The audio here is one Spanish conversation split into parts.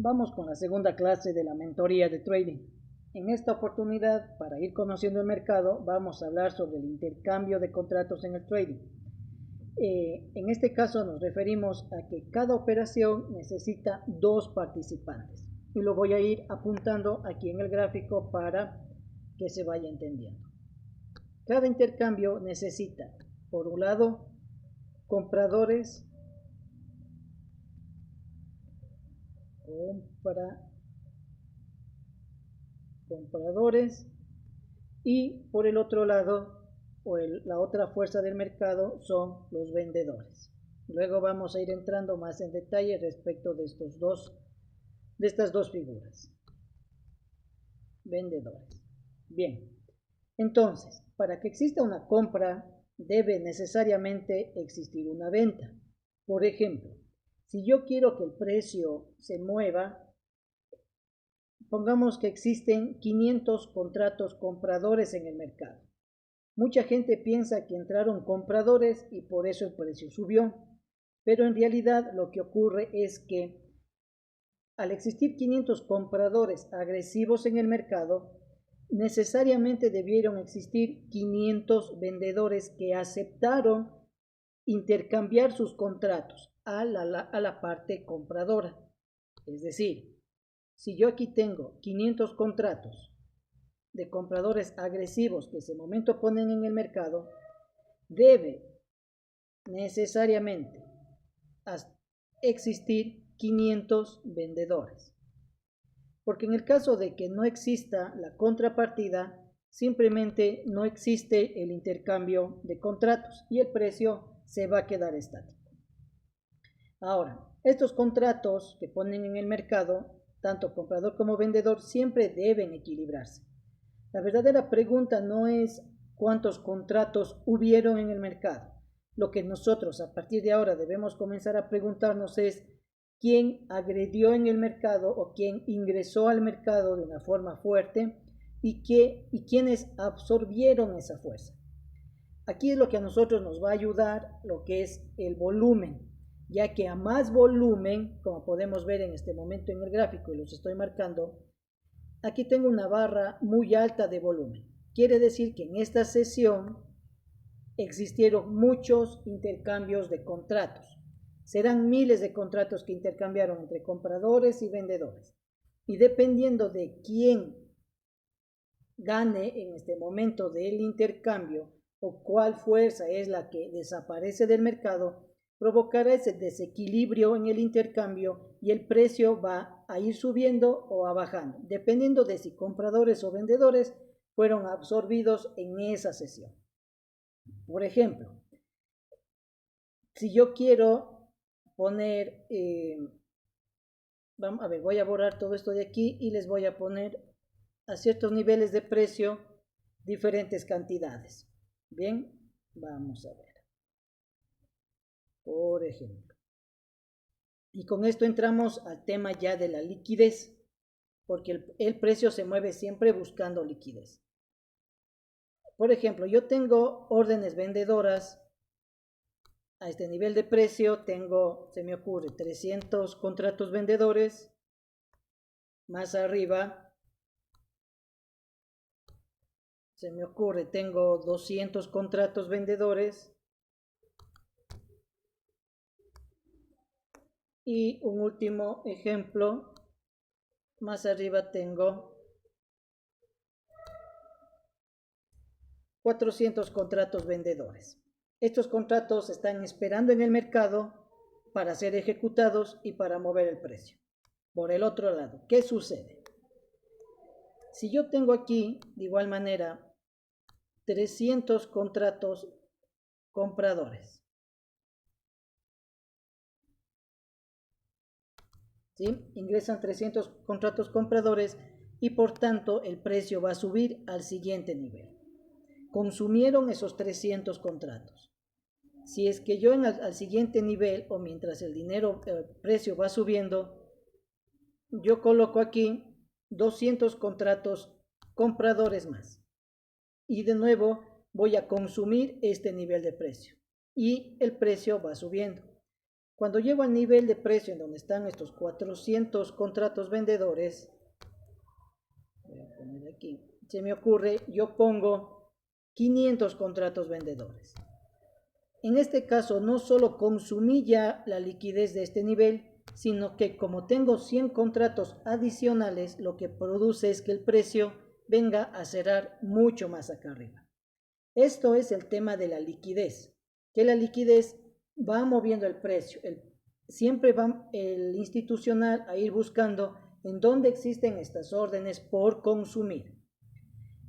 Vamos con la segunda clase de la mentoría de trading. En esta oportunidad, para ir conociendo el mercado, vamos a hablar sobre el intercambio de contratos en el trading. En este caso nos referimos a que cada operación necesita dos participantes y lo voy a ir apuntando aquí en el gráfico para que se vaya entendiendo. Cada intercambio necesita, por un lado, compradores, y por el otro lado la otra fuerza del mercado son los vendedores. Luego vamos a ir entrando más en detalle respecto de estas dos figuras. Vendedores. Bien, entonces, para que exista una compra debe necesariamente existir una venta. Por ejemplo, si yo quiero que el precio se mueva, pongamos que existen 500 contratos compradores en el mercado. Mucha gente piensa que entraron compradores y por eso el precio subió, pero en realidad lo que ocurre es que al existir 500 compradores agresivos en el mercado, necesariamente debieron existir 500 vendedores que aceptaron intercambiar sus contratos a la parte compradora. Es decir, si yo aquí tengo 500 contratos de compradores agresivos que en ese momento ponen en el mercado, debe necesariamente existir 500 vendedores. Porque en el caso de que no exista la contrapartida, simplemente no existe el intercambio de contratos y el precio se va a quedar estático. Ahora, estos contratos que ponen en el mercado, tanto comprador como vendedor, siempre deben equilibrarse. La verdadera pregunta no es cuántos contratos hubieron en el mercado. Lo que nosotros a partir de ahora debemos comenzar a preguntarnos es quién agredió en el mercado o quién ingresó al mercado de una forma fuerte y quiénes absorbieron esa fuerza. Aquí es lo que a nosotros nos va a ayudar lo que es el volumen, ya que a más volumen, como podemos ver en este momento en el gráfico y los estoy marcando, aquí tengo una barra muy alta de volumen. Quiere decir que en esta sesión existieron muchos intercambios de contratos. Serán miles de contratos que intercambiaron entre compradores y vendedores. Y dependiendo de quién gane en este momento del intercambio o cuál fuerza es la que desaparece del mercado, provocará ese desequilibrio en el intercambio y el precio va a ir subiendo o a bajando, dependiendo de si compradores o vendedores fueron absorbidos en esa sesión. Por ejemplo, si yo quiero poner, vamos a ver, voy a borrar todo esto de aquí y les voy a poner a ciertos niveles de precio diferentes cantidades. Bien, vamos a ver. Por ejemplo. Y con esto entramos al tema ya de la liquidez, porque el precio se mueve siempre buscando liquidez. Por ejemplo, yo tengo órdenes vendedoras a este nivel de precio, se me ocurre 300 contratos vendedores, más arriba se me ocurre, tengo 200 contratos vendedores y un último ejemplo, más arriba tengo 400 contratos vendedores. Estos contratos están esperando en el mercado para ser ejecutados y para mover el precio. Por el otro lado, ¿qué sucede? Si yo tengo aquí, de igual manera, 300 contratos compradores, ¿sí? Ingresan 300 contratos compradores y por tanto el precio va a subir al siguiente nivel. Consumieron esos 300 contratos. Si es que yo al siguiente nivel o mientras el precio va subiendo, yo coloco aquí 200 contratos compradores más. Y de nuevo voy a consumir este nivel de precio. Y el precio va subiendo. Cuando llego al nivel de precio en donde están estos 400 contratos vendedores, voy a poner aquí, se me ocurre, yo pongo 500 contratos vendedores. En este caso no solo consumí ya la liquidez de este nivel, sino que como tengo 100 contratos adicionales, lo que produce es que el precio venga a cerrar mucho más acá arriba. Esto es el tema de la liquidez, que la liquidez va moviendo el precio. Siempre va el institucional a ir buscando en dónde existen estas órdenes por consumir.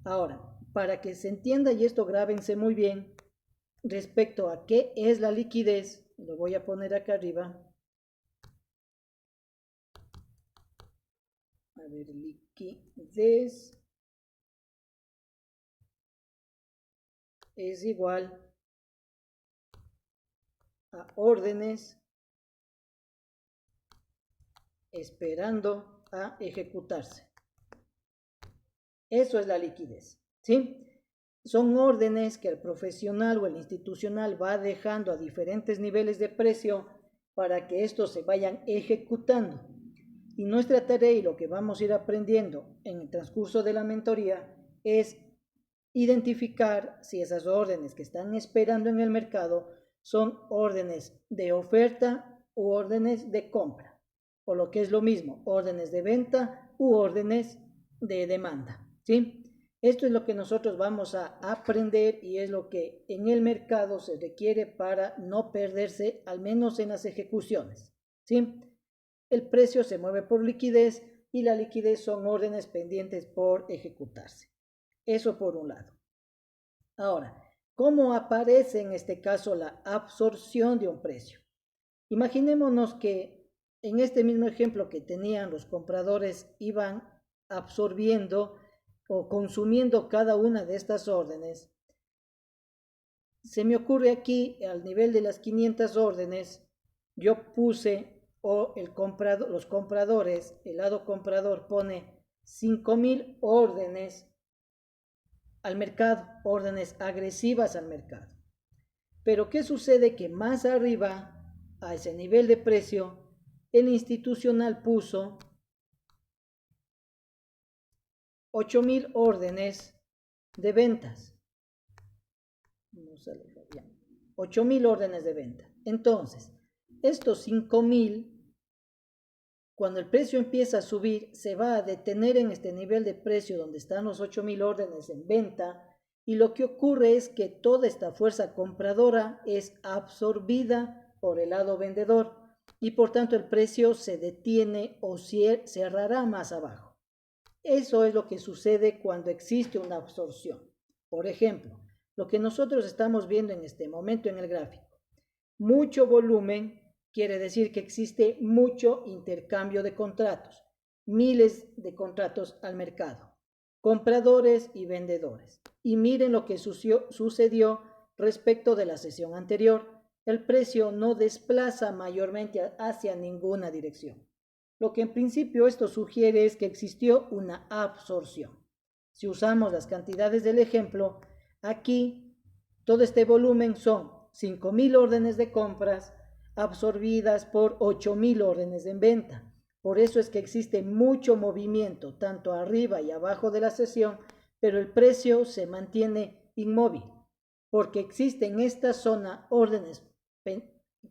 Ahora, para que se entienda, y esto grábense muy bien, respecto a qué es la liquidez, lo voy a poner acá arriba. A ver, liquidez es igual a órdenes esperando a ejecutarse. Eso es la liquidez, ¿sí? Son órdenes que el profesional o el institucional va dejando a diferentes niveles de precio para que estos se vayan ejecutando. Y nuestra tarea y lo que vamos a ir aprendiendo en el transcurso de la mentoría es identificar si esas órdenes que están esperando en el mercado son órdenes de oferta u órdenes de compra, o lo que es lo mismo, órdenes de venta u órdenes de demanda, ¿sí? Esto es lo que nosotros vamos a aprender y es lo que en el mercado se requiere para no perderse, al menos en las ejecuciones, ¿sí? El precio se mueve por liquidez y la liquidez son órdenes pendientes por ejecutarse. Eso por un lado. Ahora, ¿cómo aparece en este caso la absorción de un precio? Imaginémonos que en este mismo ejemplo que tenían los compradores iban absorbiendo o consumiendo cada una de estas órdenes. Se me ocurre aquí al nivel de las 500 órdenes, yo puse o los compradores, el lado comprador pone 5.000 órdenes al mercado, órdenes agresivas al mercado. Pero ¿qué sucede? Que más arriba, a ese nivel de precio, el institucional puso 8.000 órdenes de ventas. No sale ya. 8.000 órdenes de venta. Entonces, estos 5.000, cuando el precio empieza a subir, se va a detener en este nivel de precio donde están los 8.000 órdenes en venta. Y lo que ocurre es que toda esta fuerza compradora es absorbida por el lado vendedor y por tanto el precio se detiene o cerrará más abajo. Eso es lo que sucede cuando existe una absorción. Por ejemplo, lo que nosotros estamos viendo en este momento en el gráfico. Mucho volumen quiere decir que existe mucho intercambio de contratos, miles de contratos al mercado, compradores y vendedores. Y miren lo que sucedió respecto de la sesión anterior. El precio no desplaza mayormente hacia ninguna dirección. Lo que en principio esto sugiere es que existió una absorción. Si usamos las cantidades del ejemplo, aquí todo este volumen son 5.000 órdenes de compras absorbidas por 8.000 órdenes en venta. Por eso es que existe mucho movimiento, tanto arriba y abajo de la sesión, pero el precio se mantiene inmóvil, porque existen en esta zona órdenes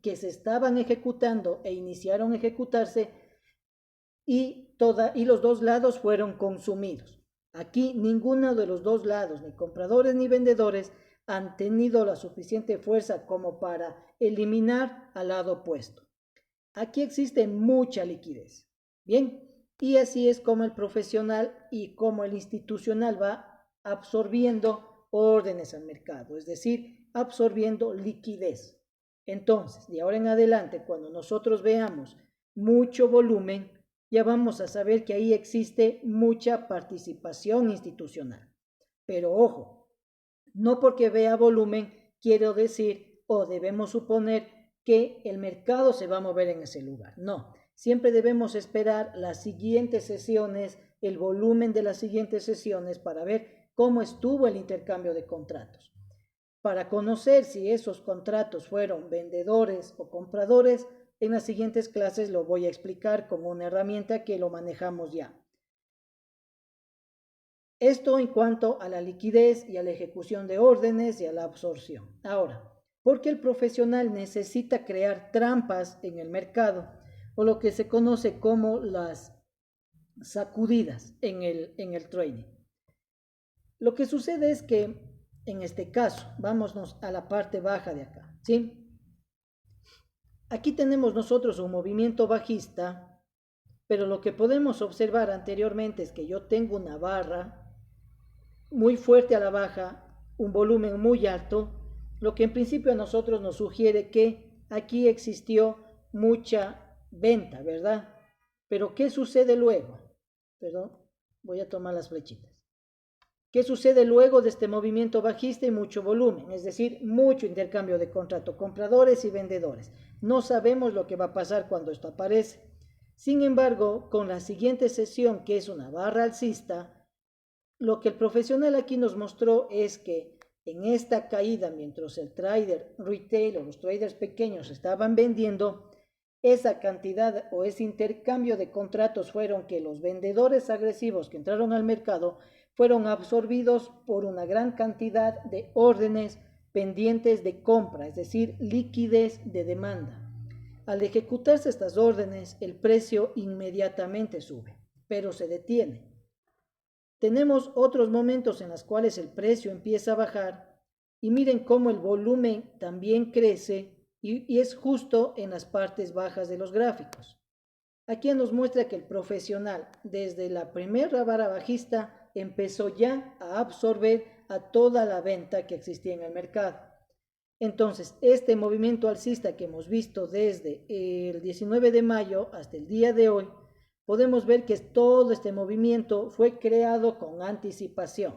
que se estaban ejecutando e iniciaron a ejecutarse y los dos lados fueron consumidos. Aquí ninguno de los dos lados, ni compradores ni vendedores, han tenido la suficiente fuerza como para eliminar al lado opuesto. Aquí existe mucha liquidez. Bien, y así es como el profesional y como el institucional va absorbiendo órdenes al mercado, es decir, absorbiendo liquidez. Entonces, de ahora en adelante, cuando nosotros veamos mucho volumen, ya vamos a saber que ahí existe mucha participación institucional. Pero ojo, no porque vea volumen quiero decir o debemos suponer que el mercado se va a mover en ese lugar. No, siempre debemos esperar las siguientes sesiones, el volumen de las siguientes sesiones para ver cómo estuvo el intercambio de contratos. Para conocer si esos contratos fueron vendedores o compradores, En las siguientes clases lo voy a explicar con una herramienta que lo manejamos ya. Esto en cuanto a la liquidez y a la ejecución de órdenes y a la absorción. Ahora, ¿por qué el profesional necesita crear trampas en el mercado o lo que se conoce como las sacudidas en el trading? Lo que sucede es que en este caso, vámonos a la parte baja de acá, ¿sí? Aquí tenemos nosotros un movimiento bajista, pero lo que podemos observar anteriormente es que yo tengo una barra muy fuerte a la baja, un volumen muy alto, lo que en principio a nosotros nos sugiere que aquí existió mucha venta, ¿verdad? Pero ¿qué sucede luego? Perdón, voy a tomar las flechitas. ¿Qué sucede luego de este movimiento bajista y mucho volumen? Es decir, mucho intercambio de contrato, compradores y vendedores. No sabemos lo que va a pasar cuando esto aparece. Sin embargo, con la siguiente sesión, que es una barra alcista, lo que el profesional aquí nos mostró es que en esta caída, mientras el trader retail o los traders pequeños estaban vendiendo, esa cantidad o ese intercambio de contratos fueron que los vendedores agresivos que entraron al mercado fueron absorbidos por una gran cantidad de órdenes pendientes de compra, es decir, liquidez de demanda. Al ejecutarse estas órdenes, el precio inmediatamente sube, pero se detiene. Tenemos otros momentos en los cuales el precio empieza a bajar y miren cómo el volumen también crece y es justo en las partes bajas de los gráficos. Aquí nos muestra que el profesional desde la primera vara bajista empezó ya a absorber a toda la venta que existía en el mercado. Entonces, este movimiento alcista que hemos visto desde el 19 de mayo hasta el día de hoy, podemos ver que todo este movimiento fue creado con anticipación,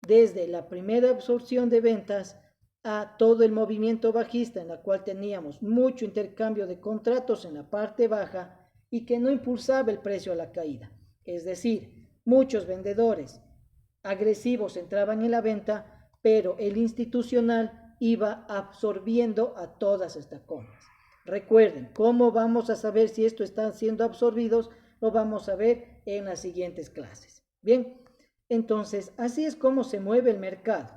desde la primera absorción de ventas a todo el movimiento bajista en la cual teníamos mucho intercambio de contratos en la parte baja y que no impulsaba el precio a la caída. Es decir, muchos vendedores agresivos entraban en la venta, pero el institucional iba absorbiendo a todas estas compras. Recuerden, ¿cómo vamos a saber si esto está siendo absorbidos? Lo vamos a ver en las siguientes clases. Bien, entonces así es como se mueve el mercado,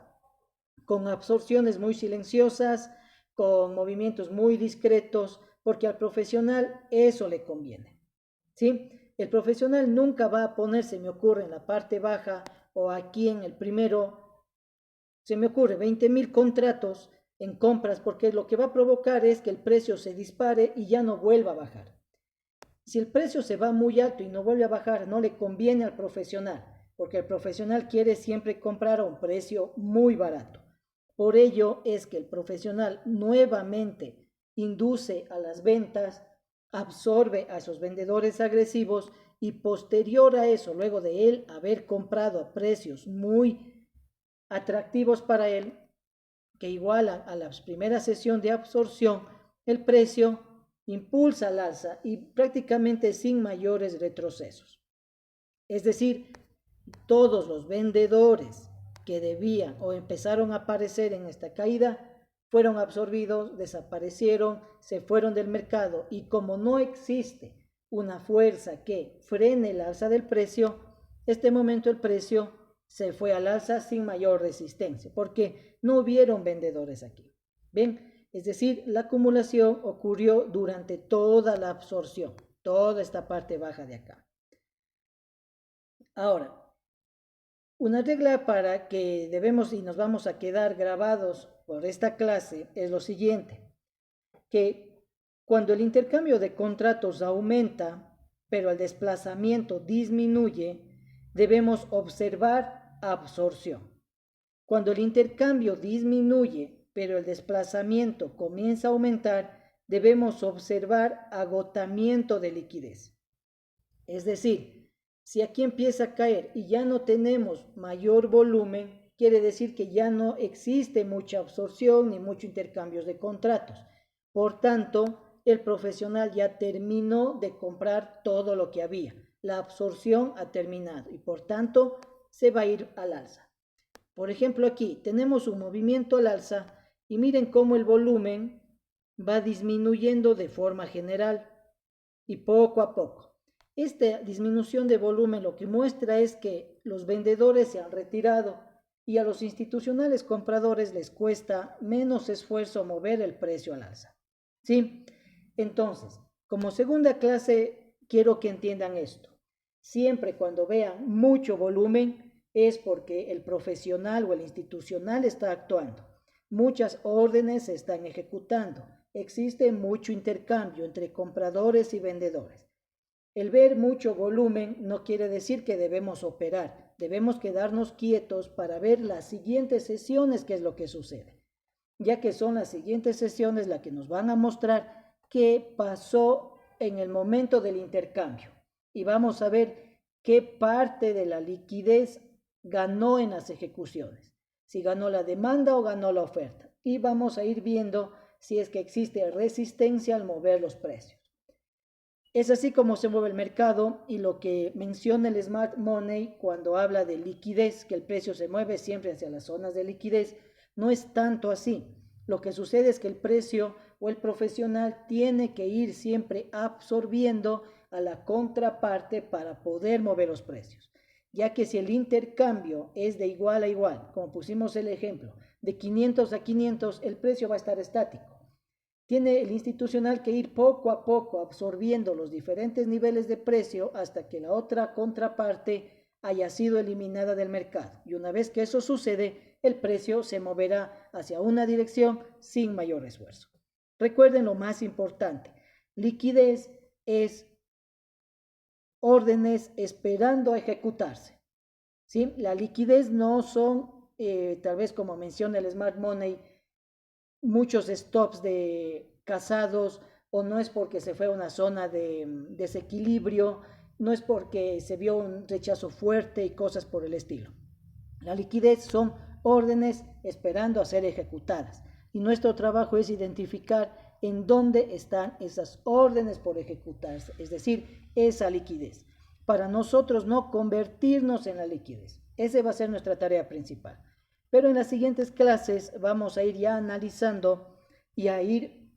con absorciones muy silenciosas, con movimientos muy discretos, porque al profesional eso le conviene, ¿sí? El profesional nunca va a ponerse, me ocurre, en la parte baja o aquí en el primero, se me ocurre 20.000 contratos en compras, porque lo que va a provocar es que el precio se dispare y ya no vuelva a bajar. Si el precio se va muy alto y no vuelve a bajar, no le conviene al profesional, porque el profesional quiere siempre comprar a un precio muy barato. Por ello es que el profesional nuevamente induce a las ventas, absorbe a esos vendedores agresivos y posterior a eso, luego de él haber comprado a precios muy atractivos para él, que igualan a la primera sesión de absorción, el precio impulsa al alza y prácticamente sin mayores retrocesos. Es decir, todos los vendedores que debían o empezaron a aparecer en esta caída fueron absorbidos, desaparecieron, se fueron del mercado y como no existe una fuerza que frene el alza del precio, este momento el precio se fue al alza sin mayor resistencia porque no hubieron vendedores aquí. Bien, es decir, la acumulación ocurrió durante toda la absorción, toda esta parte baja de acá. Ahora, una regla para que debemos y nos vamos a quedar grabados por esta clase es lo siguiente, que cuando el intercambio de contratos aumenta, pero el desplazamiento disminuye, debemos observar absorción. Cuando el intercambio disminuye, pero el desplazamiento comienza a aumentar, debemos observar agotamiento de liquidez. Es decir, si aquí empieza a caer y ya no tenemos mayor volumen, quiere decir que ya no existe mucha absorción ni mucho intercambio de contratos. Por tanto, el profesional ya terminó de comprar todo lo que había. La absorción ha terminado y por tanto se va a ir al alza. Por ejemplo, aquí tenemos un movimiento al alza y miren cómo el volumen va disminuyendo de forma general y poco a poco. Esta disminución de volumen lo que muestra es que los vendedores se han retirado y a los institucionales compradores les cuesta menos esfuerzo mover el precio al alza. ¿Sí? Entonces, como segunda clase, quiero que entiendan esto. Siempre cuando vean mucho volumen es porque el profesional o el institucional está actuando. Muchas órdenes se están ejecutando. Existe mucho intercambio entre compradores y vendedores. El ver mucho volumen no quiere decir que debemos operar. Debemos quedarnos quietos para ver las siguientes sesiones qué es lo que sucede, ya que son las siguientes sesiones las que nos van a mostrar qué pasó en el momento del intercambio. Y vamos a ver qué parte de la liquidez ganó en las ejecuciones, si ganó la demanda o ganó la oferta. Y vamos a ir viendo si es que existe resistencia al mover los precios. Es así como se mueve el mercado y lo que menciona el Smart Money cuando habla de liquidez, que el precio se mueve siempre hacia las zonas de liquidez, no es tanto así. Lo que sucede es que el precio o el profesional tiene que ir siempre absorbiendo a la contraparte para poder mover los precios, ya que si el intercambio es de igual a igual, como pusimos el ejemplo, de 500 a 500, el precio va a estar estático. Tiene el institucional que ir poco a poco absorbiendo los diferentes niveles de precio hasta que la otra contraparte haya sido eliminada del mercado. Y una vez que eso sucede, el precio se moverá hacia una dirección sin mayor esfuerzo. Recuerden lo más importante, liquidez es órdenes esperando a ejecutarse. ¿Sí? La liquidez no son, tal vez como menciona el Smart Money, muchos stops de cazados, o no es porque se fue a una zona de desequilibrio, no es porque se vio un rechazo fuerte y cosas por el estilo. La liquidez son órdenes esperando a ser ejecutadas y nuestro trabajo es identificar en dónde están esas órdenes por ejecutarse, es decir, esa liquidez, para nosotros no convertirnos en la liquidez. Esa va a ser nuestra tarea principal. Pero en las siguientes clases vamos a ir ya analizando y a ir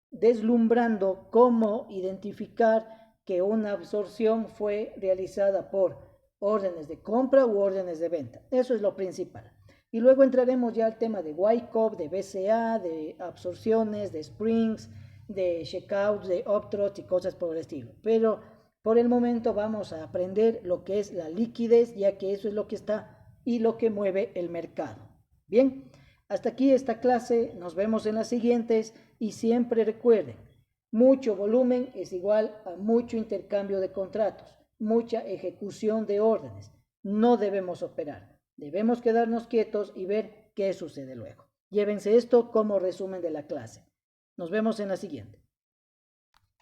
deslumbrando cómo identificar que una absorción fue realizada por órdenes de compra u órdenes de venta. Eso es lo principal. Y luego entraremos ya al tema de Wyckoff, de BCA, de absorciones, de springs, de checkouts, de uptrots y cosas por el estilo. Pero por el momento vamos a aprender lo que es la liquidez, ya que eso es lo que está y lo que mueve el mercado. Bien, hasta aquí esta clase, nos vemos en las siguientes y siempre recuerden, mucho volumen es igual a mucho intercambio de contratos, mucha ejecución de órdenes. No debemos operar, debemos quedarnos quietos y ver qué sucede luego. Llévense esto como resumen de la clase. Nos vemos en la siguiente.